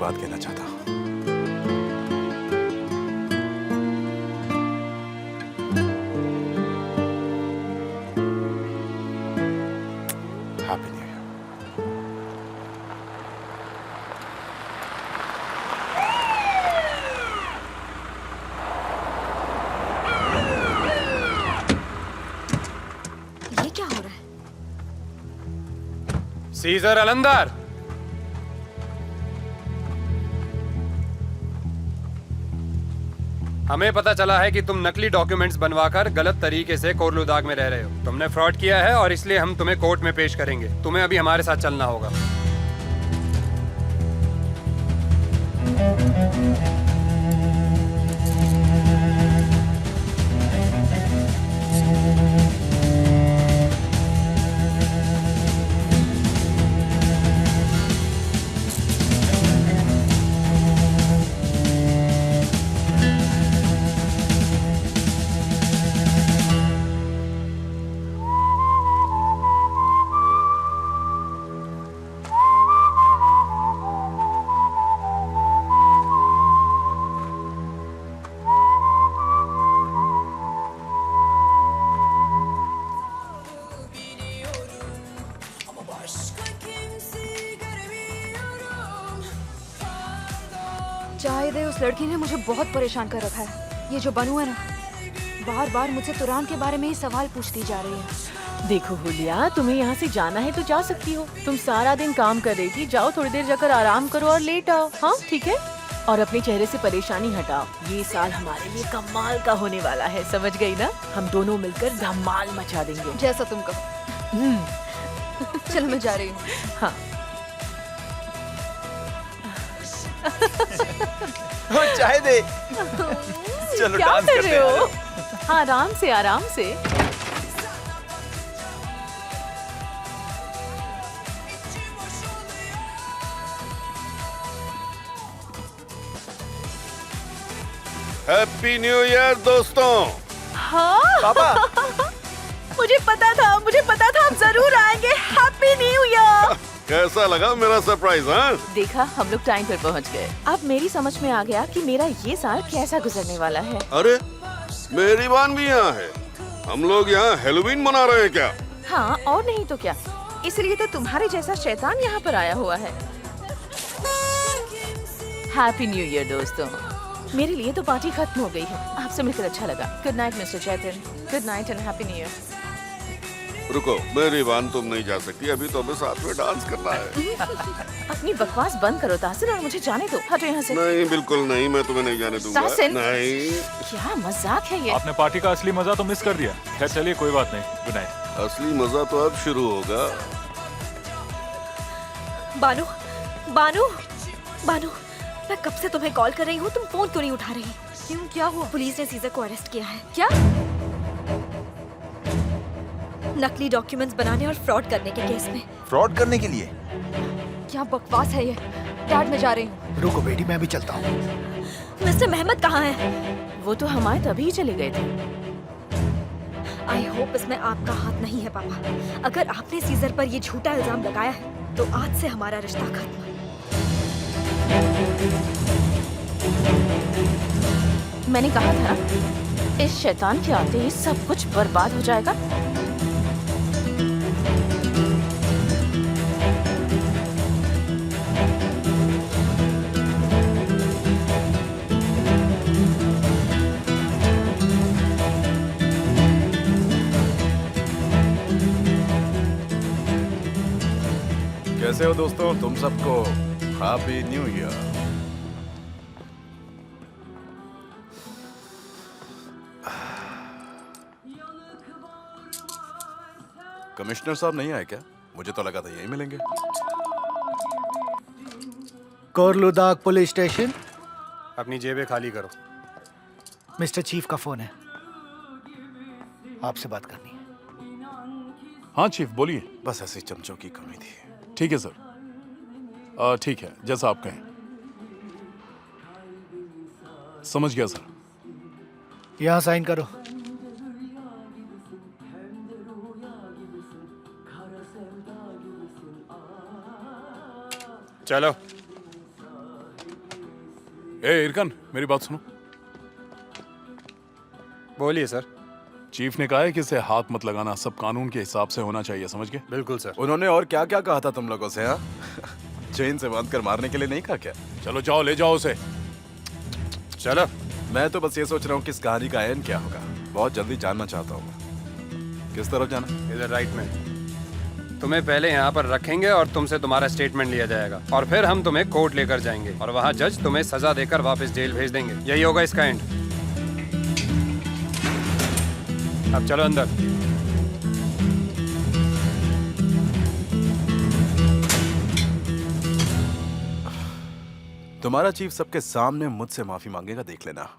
बात कहना चाहता हूँ। Happy new year. ये क्या हो रहा है? सीजर अलंदर, हमें पता चला है कि तुम नकली डॉक्यूमेंट्स बनवाकर गलत तरीके से कोरलुदाग में रह रहे हो। तुमने फ्रॉड किया है और इसलिए हम तुम्हें कोर्ट में पेश करेंगे। तुम्हें अभी हमारे साथ चलना होगा। चाहे दे, उस लड़की ने मुझे बहुत परेशान कर रखा है। ये जो बनू है ना, बार बार मुझसे तुरान के बारे में ही सवाल पूछती जा रही है। देखो हुलिया, तुम्हें यहाँ से जाना है तो जा सकती हो। तुम सारा दिन काम कर रही थी, जाओ थोड़ी देर जाकर आराम करो और लेट आओ। हाँ ठीक है, और अपने चेहरे से परेशानी हटाओ। ये साल हमारे लिए कमाल का होने वाला है, समझ गई ना? हम दोनों मिलकर धमाल मचा देंगे। जैसा तुम कहो। चल मैं जा रही हूँ। हाँ वो चाय दे। चलो क्या डांस कर करते रहे हो? हैं। हाँ आराम से आराम से। हैप्पी न्यू ईयर दोस्तों। हाँ पापा, मुझे पता था आप जरूर आएंगे। Happy new year. कैसा लगा मेरा सरप्राइज? हाँ, देखा, हम लोग टाइम पर पहुंच गए। अब मेरी समझ में आ गया कि मेरा ये साल कैसा गुजरने वाला है। अरे मेरी बहन भी यहाँ है। हम लोग यहाँ हेलोवीन मना रहे हैं क्या? हाँ और नहीं तो क्या, इसलिए तो तुम्हारे जैसा शैतान यहाँ पर आया हुआ है। हैप्पी न्यू ईयर दोस्तों। मेरे लिए तो पार्टी खत्म हो गई है। आपसे मिलकर अच्छा लगा। Good night mister Chaitan. Good night and happy new year. रुको, मेरी बहन तुम नहीं जा सकती, अभी तो हमें साथ में डांस करना है। अपनी बकवास बंद करो तासिन और मुझे जाने दो। हटो यहाँ से। नहीं, बिल्कुल नहीं, मैं तुम्हें नहीं जाने दूंगा। तासिन। नहीं, क्या मजाक है ये? आपने पार्टी का असली मजा तो मिस कर दिया। खैर चलिए, कोई बात नहीं। Good night. असली मजा तो अब शुरू होगा। बानू, बानू, बानू, मैं कब से तुम्हें कॉल कर रही हूँ, तुम फोन क्यों नहीं उठा रही? क्यों, क्या हुआ? पुलिस ने सीजर को अरेस्ट किया है। क्या? नकली डॉक्यूमेंट्स बनाने और फ्रॉड करने के केस में। फ्रॉड करने के लिए? क्या बकवास है ये? डैड, मैं जा रही हूँ। रुको बेटी, मैं भी चलता हूँ। मिस्टर मेहमद कहाँ है? वो तो हम आए तभी चले गए थे। आई होप इसमें आपका हाथ नहीं है पापा। अगर आपने सीजर पर ये झूठा इल्जाम लगाया है तो आज से हमारा रिश्ता खत्म। मैंने कहा था इस शैतान के आते ही सब कुछ बर्बाद हो जाएगा। कैसे हो दोस्तों? तुम सबको हैप्पी न्यू ईयर। कमिश्नर साहब नहीं आए क्या? मुझे तो लगा था यही मिलेंगे। कोरलुदाग पुलिस स्टेशन। अपनी जेबें खाली करो। मिस्टर चीफ का फोन है, आपसे बात करनी है। हाँ चीफ, बोलिए। बस ऐसे चमचों की कमी थी। ठीक है सर। ठीक है, जैसा आप कहें। समझ गया सर। यहाँ साइन करो। चलो। ए इरकन, मेरी बात सुनो। बोलिए सर। चीफ ने कहा है कि इसे हाथ मत लगाना, सब कानून के हिसाब से होना चाहिए, समझ गए? बिल्कुल सर। उन्होंने और क्या क्या कहा था तुम लोगों से? हाँ चेन से बांध कर मारने के लिए नहीं कहा क्या? चलो जाओ, ले जाओ उसे। चलो। मैं तो बस ये सोच रहा हूँ कि इस कहानी का एंड क्या होगा। बहुत जल्दी जानना चाहता हूँ। किस तरफ जाना? इधर राइट में। तुम्हें पहले यहाँ पर रखेंगे और तुमसे तुम्हारा स्टेटमेंट लिया जाएगा और फिर हम तुम्हें कोर्ट लेकर जाएंगे और वहाँ जज तुम्हें सजा देकर वापस जेल भेज देंगे। यही होगा इसका एंड। अब चलो अंदर। तुम्हारा चीफ सबके सामने मुझसे माफी मांगेगा, देख लेना।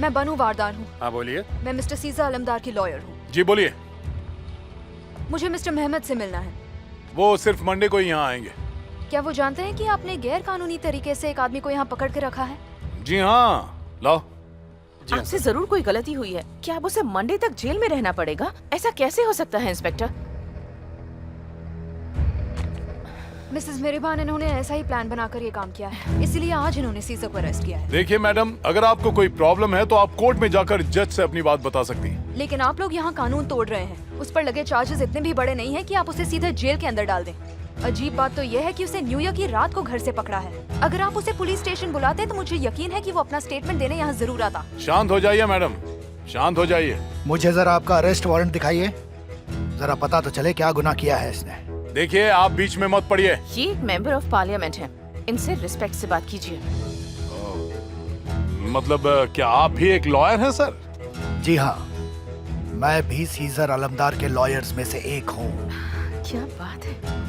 मैं बनू वारदान हूँ। हाँ बोलिए। मैं मिस्टर सीजा अलमदार की लॉयर हूँ। जी बोलिए। मुझे मिस्टर मेहमद से मिलना है। वो सिर्फ मंडे को ही यहाँ आएंगे। क्या वो जानते हैं कि आपने गैर कानूनी तरीके से एक आदमी को यहाँ पकड़ के रखा है? जी हाँ, लाओ। आपसे जरूर कोई गलती हुई है। क्या अब उसे मंडे तक जेल में रहना पड़ेगा? ऐसा कैसे हो सकता है इंस्पेक्टर? मिसेस मेहरबान, इन्होंने ऐसा ही प्लान बनाकर ये काम किया है, इसलिए आज इन्होंने सीजर को अरेस्ट किया है। देखिए मैडम, अगर आपको कोई प्रॉब्लम है तो आप कोर्ट में जाकर जज से अपनी बात बता सकती हैं। लेकिन आप लोग यहाँ कानून तोड़ रहे हैं। उस पर लगे चार्जेस इतने भी बड़े नहीं है कि आप उसे सीधे जेल के अंदर डाल दें। अजीब बात तो यह है कि उसे न्यू ईयर की रात को घर से पकड़ा है। अगर आप उसे पुलिस स्टेशन बुलाते तो मुझे यकीन है कि वो अपना स्टेटमेंट देने यहाँ जरूर आता। शांत हो जाइए मैडम, शांत हो जाइए। मुझे जरा आपका अरेस्ट वारंट दिखाइए, जरा पता तो चले क्या गुनाह किया है इसने। देखिए आप बीच में मत पड़िए। ये एक मेंबर ऑफ पार्लियामेंट है, इनसे रिस्पेक्ट से बात कीजिए। मतलब क्या आप भी एक लॉयर हैं सर? जी हाँ, मैं भी सीजर अलमदार के लॉयर्स में से एक हूँ। क्या बात है।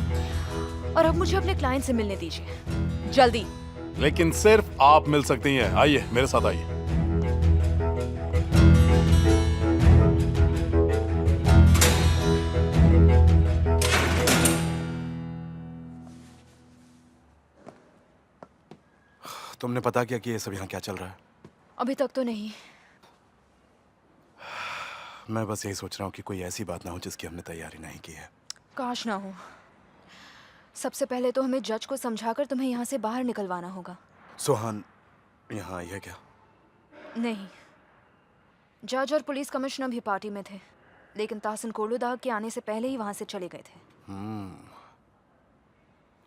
और अब मुझे अपने क्लाइंट से मिलने दीजिए, जल्दी। लेकिन सिर्फ आप मिल सकती हैं। आइए मेरे साथ आइए। तुमने पता किया कि ये सब यहाँ क्या चल रहा है? अभी तक तो नहीं। मैं बस यही सोच रहा हूँ कि कोई ऐसी बात ना हो जिसकी हमने तैयारी नहीं की है। काश ना हो। सबसे पहले तो हमें जज को समझाकर तुम्हें यहाँ से बाहर निकलवाना होगा। सुहान यहाँ आई है क्या? नहीं, जज और पुलिस कमिश्नर भी पार्टी में थे, लेकिन ताहसन कोर्लुदाग के आने से पहले ही वहां से चले गए थे।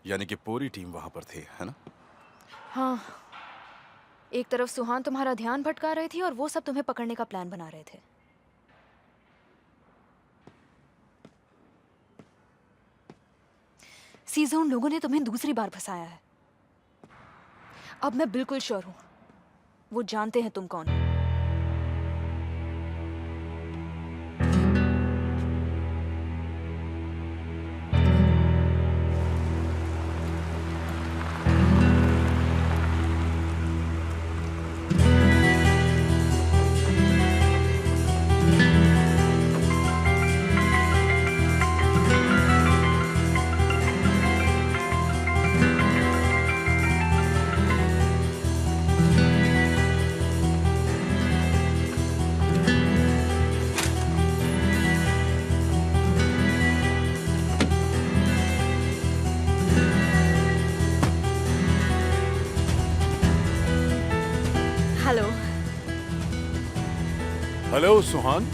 यानी कि पूरी टीम वहां पर थी, है ना? हाँ, एक तरफ सुहान तुम्हारा ध्यान भटका रही थी और वो सब तुम्हें पकड़ने का प्लान बना रहे थे। सीज़ा, उन लोगों ने तुम्हें दूसरी बार फंसाया है। अब मैं बिल्कुल श्योर हूं, वो जानते हैं तुम कौन हो। हेलो। हेलो सुहान।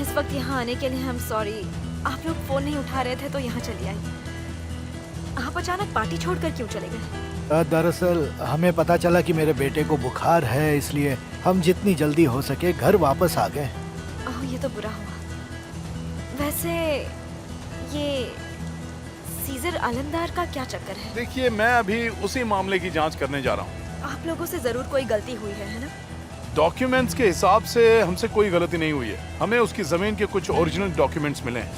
इस वक्त यहाँ आने के लिए हम सॉरी। आप लोग फोन नहीं उठा रहे थे तो यहाँ चली आई। आप अचानक पार्टी छोड़कर क्यों चले गए? दरअसल हमें पता चला कि मेरे बेटे को बुखार है, इसलिए हम जितनी जल्दी हो सके घर वापस आ गए। ओह, ये तो बुरा हुआ। वैसे ये सीजर अलंदार का क्या चक्कर है? देखिए, मैं अभी उसी मामले की जांच करने जा रहा हूँ। आप लोगों से जरूर कोई गलती हुई है ना? डॉक्यूमेंट्स के हिसाब से हमसे कोई गलती नहीं हुई है। हमें उसकी जमीन के कुछ ओरिजिनल डॉक्यूमेंट्स मिले हैं।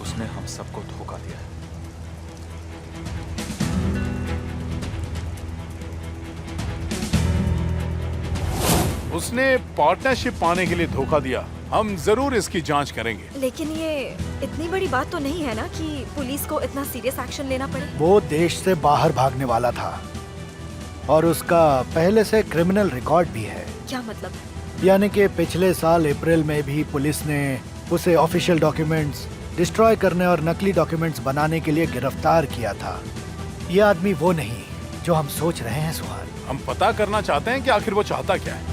उसने हम सबको धोखा दिया है। उसने पार्टनरशिप पाने के लिए धोखा दिया। हम जरूर इसकी जांच करेंगे। लेकिन ये इतनी बड़ी बात तो नहीं है ना कि पुलिस को इतना सीरियस एक्शन लेना पड़े। वो देश से बाहर भागने वाला था और उसका पहले से क्रिमिनल रिकॉर्ड भी है। क्या मतलब? यानी कि पिछले साल अप्रैल में भी पुलिस ने उसे ऑफिशियल डॉक्यूमेंट्स डिस्ट्रॉय करने और नकली डॉक्यूमेंट्स बनाने के लिए गिरफ्तार किया था। ये आदमी वो नहीं जो हम सोच रहे हैं सुहान। हम पता करना चाहते हैं कि आखिर वो चाहता क्या है।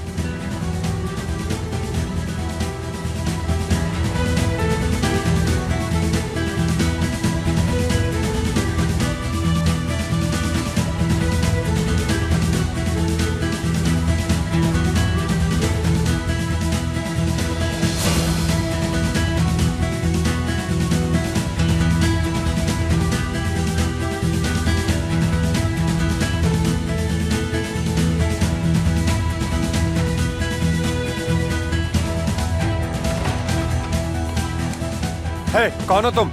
हे, कौन हो तुम?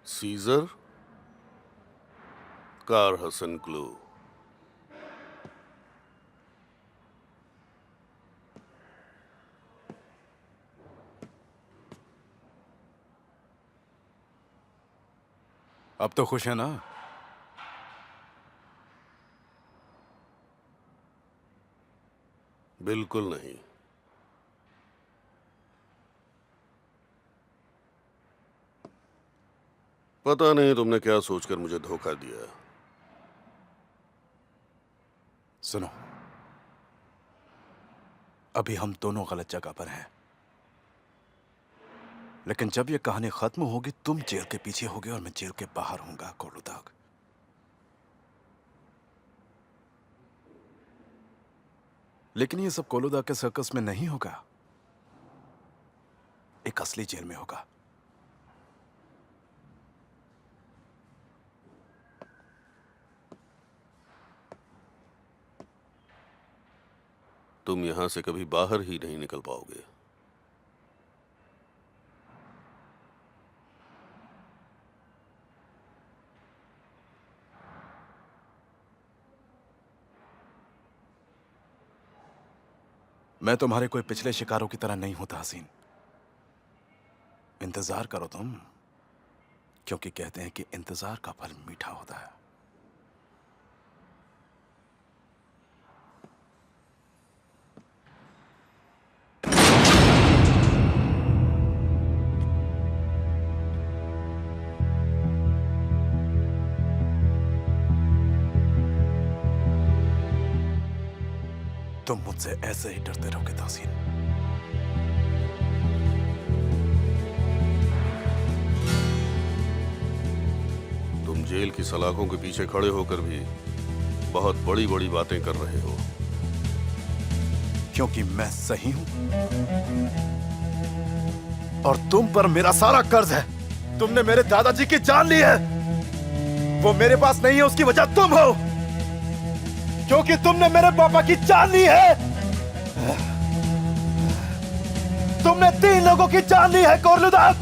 सीजर कार हसन क्लू। अब तो खुश है ना? बिल्कुल नहीं। पता नहीं तुमने क्या सोचकर मुझे धोखा दिया। सुनो, अभी हम दोनों गलत जगह पर हैं, लेकिन जब ये कहानी खत्म होगी तुम जेल के पीछे होगे और मैं जेल के बाहर होऊंगा कोलुदाग। लेकिन ये सब कोलुदाग के सर्कस में नहीं होगा, एक असली जेल में होगा। तुम यहां से कभी बाहर ही नहीं निकल पाओगे। मैं तुम्हारे कोई पिछले शिकारों की तरह नहीं होता हसीन। इंतजार करो तुम, क्योंकि कहते हैं कि इंतजार का फल मीठा होता है। तुम मुझसे ऐसे ही डरते रहोगे तासीन। तुम जेल की सलाखों के पीछे खड़े होकर भी बहुत बड़ी बड़ी बातें कर रहे हो। क्योंकि मैं सही हूं और तुम पर मेरा सारा कर्ज है। तुमने मेरे दादाजी की जान ली है, वो मेरे पास नहीं है, उसकी वजह तुम हो। क्योंकि तुमने मेरे पापा की जान ली है। तुमने 3 लोगों की जान ली है कोलुदाग।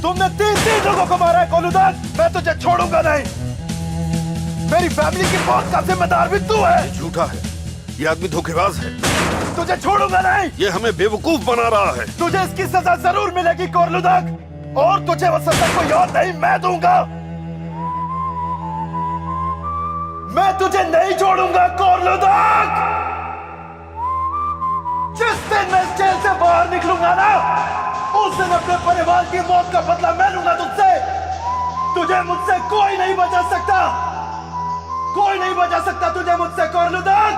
तुमने 3 लोगों को मारा है कोलुदाग। मैं तुझे छोड़ूंगा नहीं। मैं मेरी फैमिली की मौत का जिम्मेदार भी तू है। ये झूठा है, ये आदमी धोखेबाज है। तुझे छोड़ूंगा नहीं। ये हमें बेवकूफ बना रहा है। तुझे इसकी सजा जरूर मिलेगी कोरलुदक, और तुझे वो सजा कोई और नहीं, मैं दूंगा। मैं तुझे नहीं छोड़ूंगा कोरलुदक। जिस दिन मैं जेल से बाहर निकलूंगा ना, उस दिन अपने परिवार की मौत का बदला मैं लूंगा तुझसे। तुझे मुझसे कोई नहीं बचा सकता, कोई नहीं बचा सकता तुझे मुझसे कोरलुदक।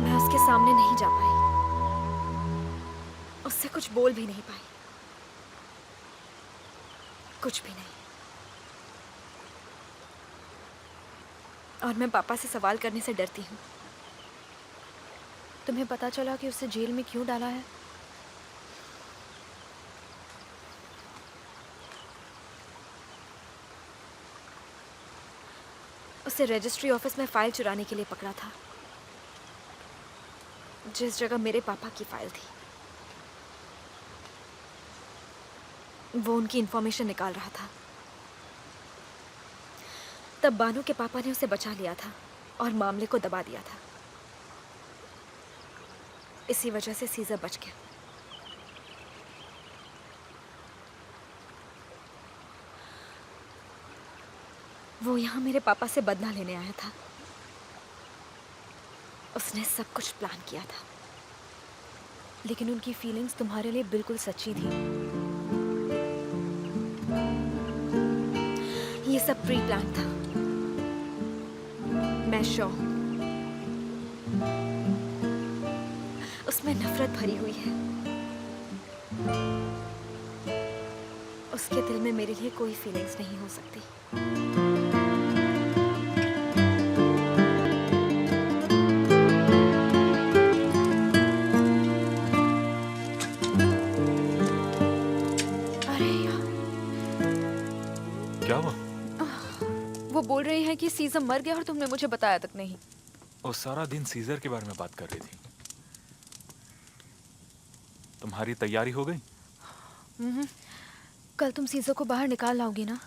मैं उसके सामने नहीं जा पाई, उससे कुछ बोल भी नहीं पाई, कुछ भी नहीं। और मैं पापा से सवाल करने से डरती हूँ। तुम्हें पता चला कि उसे जेल में क्यों डाला है? उसे रजिस्ट्री ऑफिस में फाइल चुराने के लिए पकड़ा था, जिस जगह मेरे पापा की फाइल थी। वो उनकी इंफॉर्मेशन निकाल रहा था। तब बानू के पापा ने उसे बचा लिया था और मामले को दबा दिया था। इसी वजह से सीजर बच गया। वो यहाँ मेरे पापा से बदला लेने आया था। उसने सब कुछ प्लान किया था, लेकिन उनकी फीलिंग्स तुम्हारे लिए बिल्कुल सच्ची थी। ये सब प्री प्लान था। मैं श्योर उसमें नफरत भरी हुई है। उसके दिल में मेरे लिए कोई फीलिंग्स नहीं हो सकती। अरे यार, क्या हुआ? वो बोल रहे हैं कि सीजर मर गया और तुमने मुझे बताया तक नहीं। वो सारा दिन सीजर के बारे में बात कर रही थी। तुम्हारी तैयारी हो गई? कल तुम सीजर को बाहर निकाल लाओगी ना?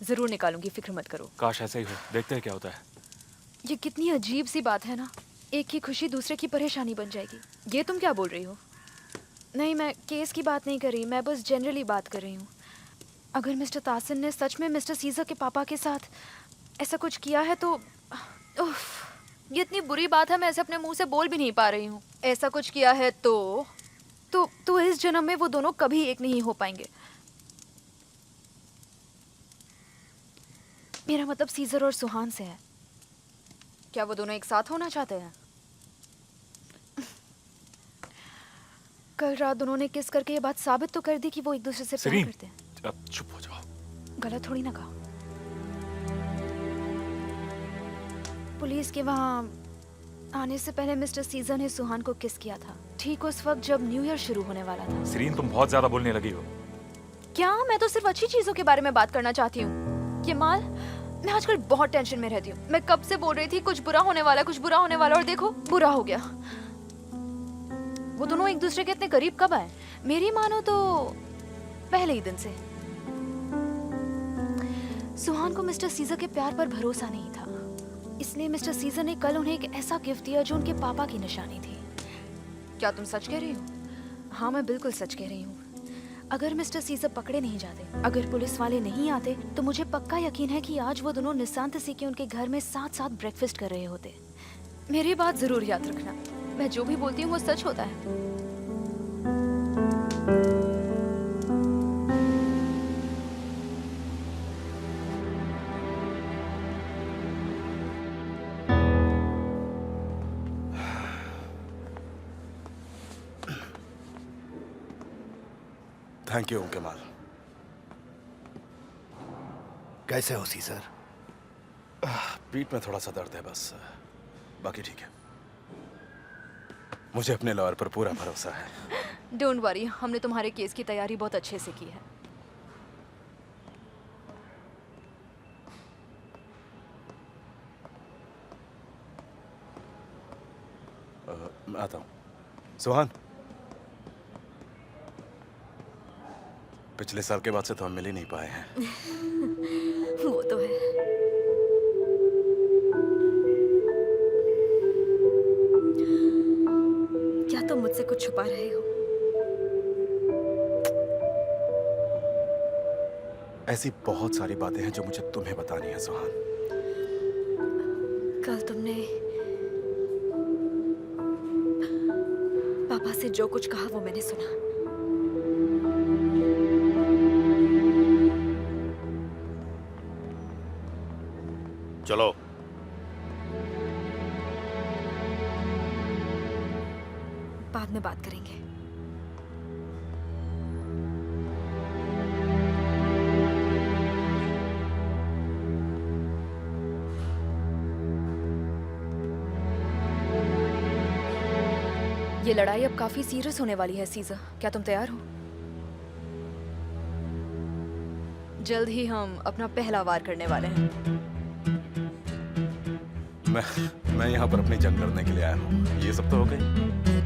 जरूर निकालूंगी, फिक्र मत करो। काश ऐसा ही हो, देखते हैं क्या होता है। ये कितनी अजीब सी बात है ना, एक की खुशी दूसरे की परेशानी बन जाएगी। ये तुम क्या बोल रही हो? नहीं, मैं केस की बात नहीं कर रही, मैं बस जनरली बात कर रही हूँ। अगर मिस्टर तासिन ने सच में मिस्टर सीजर के पापा के साथ ऐसा कुछ किया है तो उफ, ये इतनी बुरी बात है, मैं ऐसे अपने मुंह से बोल भी नहीं पा रही हूँ। ऐसा कुछ किया है तो इस जन्म में वो दोनों कभी एक नहीं हो पाएंगे। मेरा मतलब सीजर और सुहान से है। क्या वो दोनों एक साथ होना चाहते हैं? कल रात दोनों ने किस करके ये बात साबित तो कर दी कि वो एक दूसरे से प्यार करते हैं। अब चुप हो जाओ। गलत थोड़ी ना कहा। पुलिस के वहाँ आने से पहले मिस्टर सीजर ने सुहान को किस किया था, ठीक उस वक्त जब न्यू ईयर शुरू होने वाला था। सरीन, तुम बहुत ज्यादा बोलने लगी हो। क्या? मैं तो सिर्फ अच्छी चीजों के बारे में बात करना चाहती हूँ। केमाल, मैं आजकल बहुत टेंशन में रहती हूँ। मैं कब से बोल रही थी कुछ बुरा होने वाला, कुछ बुरा होने वाला, और देखो बुरा हो गया। वो दोनों एक दूसरे के इतने करीब कब आए? मेरी मानो तो पहले ही दिन से। सुहान को मिस्टर सीजर के प्यार पर भरोसा नहीं था, इसलिए मिस्टर सीजर ने कल उन्हें एक ऐसा गिफ्ट दिया जो उनके पापा की निशानी थी। क्या तुम सच कह रही हो? हाँ, मैं बिल्कुल सच कह रही हूँ। अगर मिस्टर सीजर पकड़े नहीं जाते, अगर पुलिस वाले नहीं आते, तो मुझे पक्का यकीन है कि आज वो दोनों निशांत सी के उनके घर में साथ साथ ब्रेकफास्ट कर रहे होते। मेरी बात जरूर याद रखना, मैं जो भी बोलती हूँ वो सच होता है। थैंक यू कमाल। कैसे हो सीजर? पीठ में थोड़ा सा दर्द है बस, बाकी ठीक है। मुझे अपने लॉयर पर पूरा भरोसा है। डोंट वरी, हमने तुम्हारे केस की तैयारी बहुत अच्छे से की है। मैं आता हूँ। सुहान, पिछले साल के बाद से तो हम मिल ही नहीं पाए हैं। वो तो है। क्या तुम मुझसे कुछ छुपा रहे हो? ऐसी बहुत सारी बातें हैं जो मुझे तुम्हें बतानी है सुहान। कल तुमने पापा से जो कुछ कहा वो मैंने सुना। चलो। बाद में बात करेंगे। ये लड़ाई अब काफी सीरियस होने वाली है सीज़र, क्या तुम तैयार हो? जल्द ही हम अपना पहला वार करने वाले हैं। मैं यहाँ पर अपनी जंग लड़ने के लिए आया हूँ। ये सब तो हो गई।